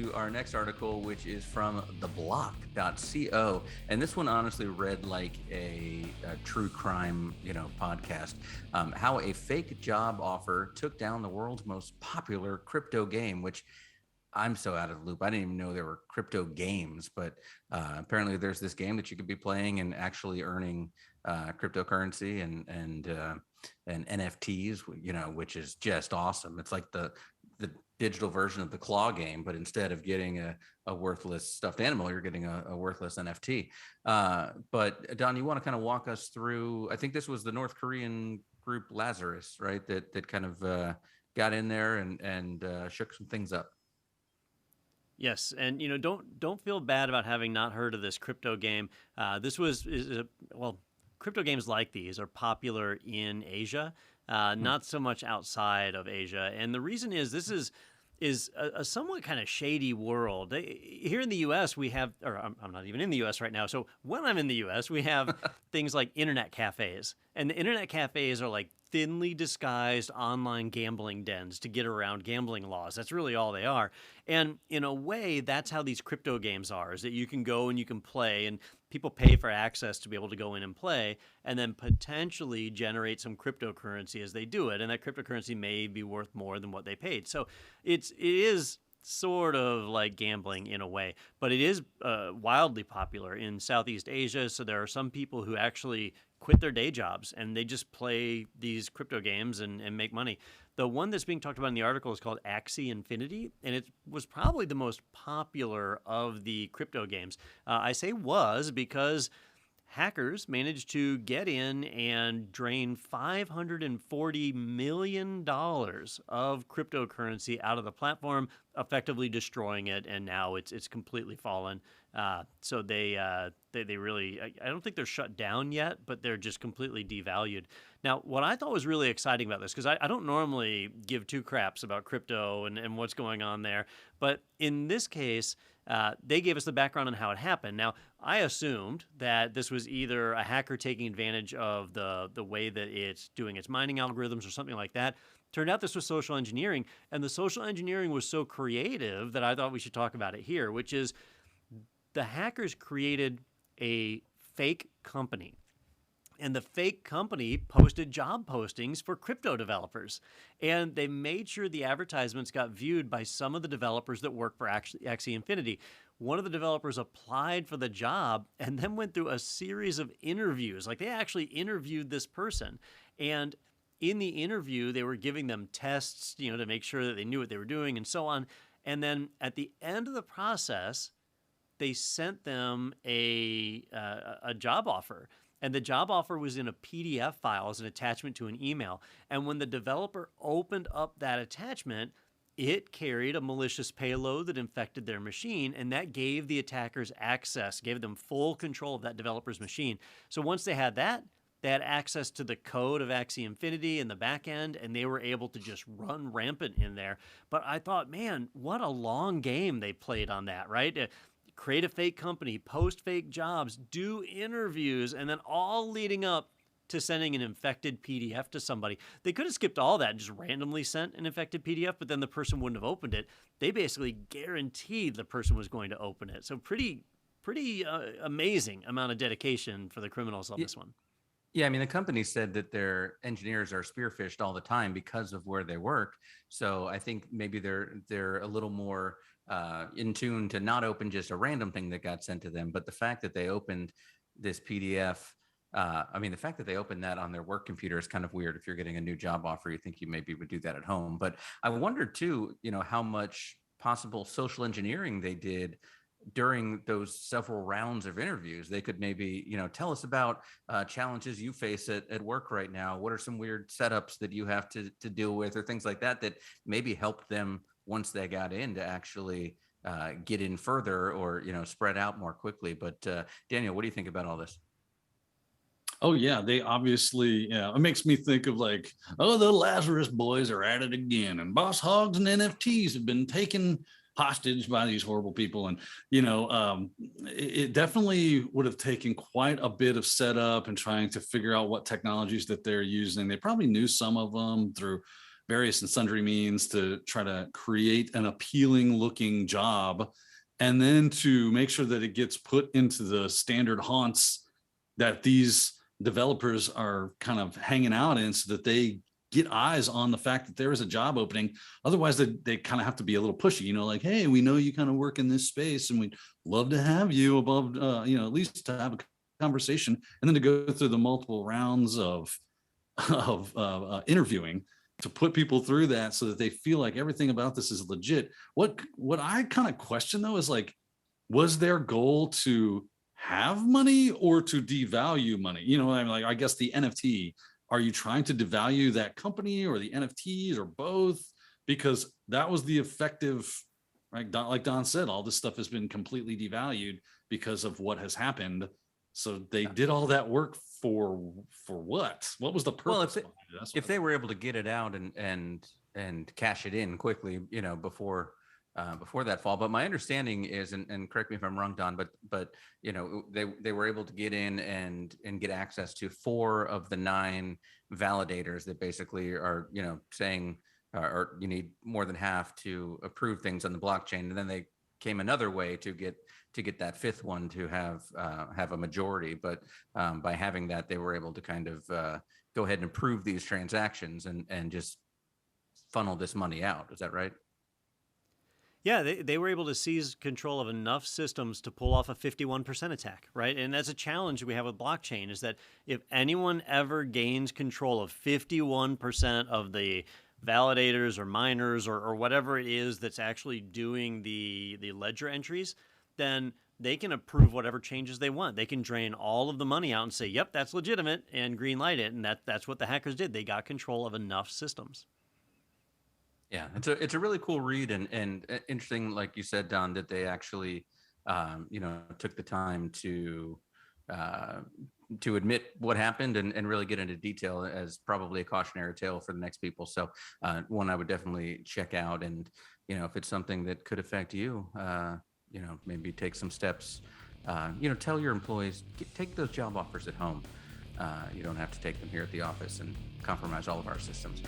to our next article, which is from theblock.co. And this one honestly read like a true crime, podcast. How a fake job offer took down the world's most popular crypto game, which I'm so out of the loop. I didn't even know there were crypto games, but apparently there's this game that you could be playing and actually earning cryptocurrency and NFTs, which is just awesome. It's like the digital version of the claw game, but instead of getting a worthless stuffed animal, you're getting a worthless NFT. But Don, you want to kind of walk us through, I think this was the North Korean group Lazarus, right? That kind of got in there and shook some things up. Yes, and don't feel bad about having not heard of this crypto game. Crypto games like these are popular in Asia, not so much outside of Asia. And the reason is this is a somewhat kind of shady world. Here in the U.S., we have, or I'm not even in the U.S. right now. So when I'm in the U.S., we have things like internet cafes, and the internet cafes are like thinly disguised online gambling dens to get around gambling laws. That's really all they are. And in a way, that's how these crypto games are, is that you can go and you can play, and people pay for access to be able to go in and play, and then potentially generate some cryptocurrency as they do it. And that cryptocurrency may be worth more than what they paid. So it is sort of like gambling in a way, but it is wildly popular in Southeast Asia. So there are some people who actually quit their day jobs and they just play these crypto games and make money. The one that's being talked about in the article is called Axie Infinity, and it was probably the most popular of the crypto games. I say was because hackers managed to get in and drain $540 million of cryptocurrency out of the platform, effectively destroying it, and now it's completely fallen. So they really, I don't think they're shut down yet, but they're just completely devalued. Now, what I thought was really exciting about this, because I don't normally give two craps about crypto and what's going on there, but in this case, they gave us the background on how it happened. Now, I assumed that this was either a hacker taking advantage of the way that it's doing its mining algorithms or something like that. Turned out this was social engineering, and the social engineering was so creative that I thought we should talk about it here, which is the hackers created a fake company. And the fake company posted job postings for crypto developers. And they made sure the advertisements got viewed by some of the developers that work for Axie Infinity. One of the developers applied for the job and then went through a series of interviews. Like they actually interviewed this person. And in the interview, they were giving them tests, to make sure that they knew what they were doing and so on. And then at the end of the process, they sent them a job offer. And the job offer was in a PDF file as an attachment to an email. And when the developer opened up that attachment, it carried a malicious payload that infected their machine, and that gave the attackers access, gave them full control of that developer's machine. So once they had that, they had access to the code of Axie Infinity in the back end, and they were able to just run rampant in there. But I thought, man, what a long game they played on that, right? Create a fake company, post fake jobs, do interviews, and then all leading up to sending an infected PDF to somebody. They could have skipped all that and just randomly sent an infected PDF, but then the person wouldn't have opened it. They basically guaranteed the person was going to open it. So pretty amazing amount of dedication for the criminals on this one. Yeah, I mean, the company said that their engineers are spearphished all the time because of where they work. So I think maybe they're a little more in tune to not open just a random thing that got sent to them. But the fact that they opened this PDF, the fact that they opened that on their work computer is kind of weird. If you're getting a new job offer, you think you maybe would do that at home. But I wondered too, how much possible social engineering they did during those several rounds of interviews. They could maybe, tell us about challenges you face at work right now. What are some weird setups that you have to deal with, or things like that maybe helped them once they got in to actually get in further or, spread out more quickly. But Daniel, what do you think about all this? Oh yeah, they obviously, it makes me think of like, oh, the Lazarus boys are at it again, and Boss Hogs and NFTs have been taken hostage by these horrible people. And, it definitely would have taken quite a bit of setup and trying to figure out what technologies that they're using. They probably knew some of them through various and sundry means to try to create an appealing looking job, and then to make sure that it gets put into the standard haunts that these developers are kind of hanging out in, so that they get eyes on the fact that there is a job opening. Otherwise, they kind of have to be a little pushy, you know, like, hey, we know you kind of work in this space and we'd love to have you above, you know, at least to have a conversation, and then to go through the multiple rounds of interviewing to put people through that so that they feel like everything about this is legit. What I kind of question though is like, was their goal to have money or to devalue money? You know, I'm like, I guess the NFT, are you trying to devalue that company or the NFTs or both? Because that was the effective, right? Like Don said, all this stuff has been completely devalued because of what has happened. So they did all that work for what? What was the purpose? Well, if they were able to get it out and cash it in quickly, you know, before that fall. But my understanding is, and correct me if I'm wrong, Don, but you know, they were able to get in and get access to 4 of the 9 validators that basically are, you know, saying, or you need more than half to approve things on the blockchain. And then they came another way to get that 5th one to have a majority. But by having that, they were able to kind of go ahead and approve these transactions and just funnel this money out. Is that right? Yeah, they were able to seize control of enough systems to pull off a 51% attack, right? And that's a challenge we have with blockchain, is that if anyone ever gains control of 51% of the validators or miners or whatever it is that's actually doing the ledger entries, then they can approve whatever changes they want. They can drain all of the money out and say, yep, that's legitimate, and green light it. And that's what the hackers did. They got control of enough systems. Yeah, it's a really cool read and interesting, like you said, Don, that they actually, you know, took the time to admit what happened and really get into detail as probably a cautionary tale for the next people. So one I would definitely check out, and you know, if it's something that could affect you, you know, maybe take some steps. You know, tell your employees, take those job offers at home. You don't have to take them here at the office and compromise all of our systems.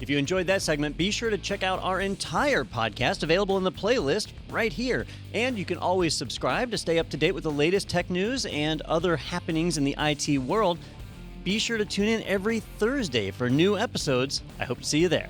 If you enjoyed that segment, be sure to check out our entire podcast available in the playlist right here. And you can always subscribe to stay up to date with the latest tech news and other happenings in the IT world. Be sure to tune in every Thursday for new episodes. I hope to see you there.